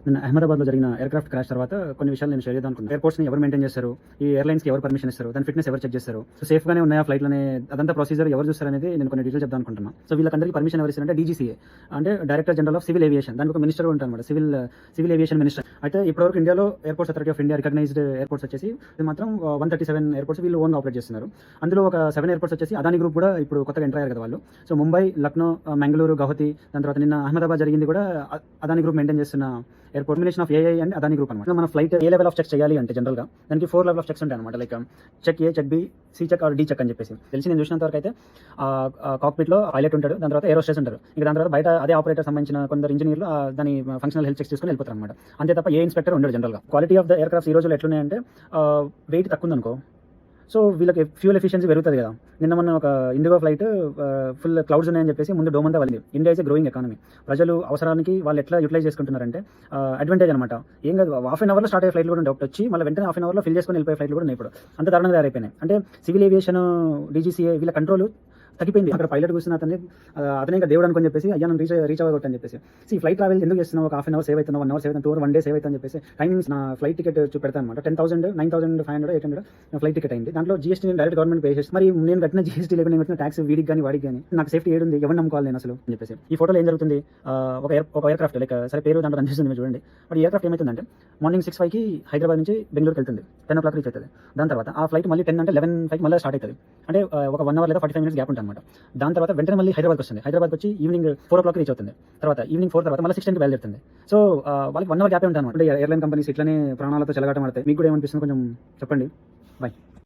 నిన్న అహ్మదాబాద్‌లో జరిగిన ఎయిర్‌క్రాఫ్ట్ క్రాష్ తర్వాత కొన్ని విషయాలు నేను షేర్ చేద్దాం అనుకున్నాను. ఎయిర్‌పోర్ట్స్‌ని ఎవరు మెయింటైన్ చేస్తారు? ఈ ఎయిర్‌లైన్స్‌కి ఎవరు పర్మిషన్ ఇస్తారు? దాని ఫిట్‌నెస్ ఎవరు చెక్ చేస్తారు? సో సేఫ్‌గానే ఉన్నాయా ఫ్లైట్‌లనే అదంతా ప్రొసీజర్ ఎవరు చూస్తారనేది నేను కొన్ని డీటెయిల్స్ చెప్దాం అనుకుంటున్నా. సో వీళ్ళకందరికీ పర్మిషన్ ఎవరు ఇస్తారంటే డీజీసీఏ, అంటే director general of civil aviation. దానికి ఒక మినిస్టర్ ఉంటారన్నమాట, సివిల్ ఏవియేషన్ మినిస్టర్. అయితే ఇప్పటివరకు ఇండియాలో airports authority of India recognised airports వచ్చేసి ఇది మాత్రం 137 ఎయిర్‌పోర్ట్స్ వీళ్ళు ఓన్‌గా ఆపరేట్ చేస్తున్నారు. అందులో ఒక 7 ఎయిర్‌పోర్ట్స్ వచ్చేసి అదాని గ్రూప్ కూడా ఇప్పుడు కొత్తగా ఎంటర్ అయ్యారు కదా వాళ్ళు. సో ముంబై, లక్నో, మంగళూరు, గౌహతి, దాని తర్వాత నిన్న అహ్మదాబాద్ జరిగింది కూడా అదాని గ్రూప్ మెయింటైన్ చేస్తున్న airport. Combination of AI and Adani group అనమాట. మన ఫ్లైట్ ఏ లెవెల్ ఆఫ్ చెక్ చేయాలి అంటే జనరల్‌గా దానికి 4 లెవెల్ ఆఫ్ చెక్స్ ఉంటాయి అనమాట. Like check A, check B, C check or D check అని చెప్పేసి తెలిసి నేను చూసినంత వరకు అయితే కాక్పిట్‌లో పైలట్ ఉంటాడు, దాని తర్వాత ఏరోస్టేస్ ఉంటారు. ఇంకా దాని తర్వాత బయట అదే ఆపరేటర్ సంబంధించిన కొందరు ఇంజనీర్లు దాని ఫంక్షనల్ హెల్త్ చెక్స్ తీసుకొని వెళ్ళిపోతారు అనమాట. అంతే తప్ప ఏ ఇన్స్పెక్టర్ ఉండడు జనరల్‌గా. క్వాలిటీ ఆఫ్ ద ఎయిర్‌క్రాఫ్ట్స్ ఈ రోజుల్లో ఎట్లున్నాయంటే వెయిట్ తక్కువ ఉందనుకో, సో వీళ్ళకి ఫ్యూయల్ ఎఫిషియన్సీ పెరుగుతుంది కదా. నిన్న మొన్న ఒక ఇండిగో ఫ్లైట్ ఫుల్ క్లౌడ్స్ ఉన్నాయని చెప్పేసి ముందు డోమ్ అంతా వెళ్ళింది. India is growing economy. ప్రజలు అవసరానికి వాళ్ళు ఎట్లా యూటిలైజ్ చేసుకుంటున్నారంటే అడ్వాంటేజ్ అనమాట. ఏం కాదు, హాఫ్ అన్ అవర్లో స్టార్ట్ అయ్యే ఫ్లైట్లు కూడా డౌట్ వచ్చి మళ్ళీ వెంటనే హాఫ్ అన్ అవర్లో ఫిల్ చేసుకొని వెళ్ళిపోయే ఫ్లైట్లు కూడా ఇప్పుడు అంత దారుణంగా తయారైపోయినాయి. అంటే సివిల్ ఏవియేషన్, డీజీసీఏ వీళ్ళ కంట్రోల్ తగ్గిపోయింది. అక్కడ పైలట్ కూర్చున్న అతనే ఇంకా దేవుడు అనుకుని చెప్పేసి అయ్యా నన్ను రీచ్ అవ్వగొట్టు అని చెప్పేసి ఫ్లైట్ ట్రావెల్ ఎందుకు చేస్తున్నావు? ఒక హాఫ్ అన్ అవర్ సేవ్ అవుతుంది, 1 అవర్ సేవ్ అవుతుంది, 2 1 డే సేవ్ అవుతుంది అని చెప్పేసి టైమింగ్స్ నా ఫ్లైట్ టికెట్ పెడతాను అనమాట. 10,000, 9,500, 800 ఫ్లైట్ టికెట్ అయింది. దాంట్లో జీఎస్టీ డైరెక్ట్ గవర్నమెంట్ పే చేసి, మరి నేను కట్టిన జీఎస్టీ లేకుండా నేను కట్టిన ట్యాక్స్ వీడికి కానీ వాడికి కానీ నాకు సేఫ్టీ ఏడుంది, ఎవరు నమ్ముకోవాలి నేను అసలు అని చెప్పేసి. ఈ ఫోటోలో ఏం జరుగుతుంది? ఒక ఎయిర్క్రాఫ్ట్ లైక్ సరే పేరు దాంట్లో కనిపిస్తుంది మీరు చూడండి. బట్ ఈ ఎయిర్క్రాఫ్ట్ ఏమవుతుందంటే మార్నింగ్ 6:05కి హైదరాబాద్ నుంచి బెంగళూరుకి వెళ్తుంది, 10 o'clock రీచ్ అవుతుంది. దాని తర్వాత ఆ ఫ్లైట్ మళ్ళీ 10 అంటే 11:05 మళ్ళీ స్టార్ట్ అవుతుంది. అంటే ఒక 1 అవర్ లేదా 45 minutes గ్యాప్ ఉంటుంది అనమాట. దాని తర్వాత వెంటనే మళ్ళీ హైదరాబాద్కి వస్తుంది. హైదరాబాద్కి వచ్చి ఈవినింగ్ 4 o'clock రీచ్ అవుతుంది. తర్వాత ఈవినింగ్ 4 తర్వాత మళ్ళీ 6:10కి బయలుదేరుతుంది. సో వాళ్ళకి 1 అవర్ గ్యాప్ ఉంటుంది అనమాట. ఎయిర్లైన్ కంపెనీస్ ఇట్లనే ప్రాణాలతో చెలగాటం ఆడతాయి. మీకు కూడా ఏమనిపిస్తుంది కొంచెం చెప్పండి. బై.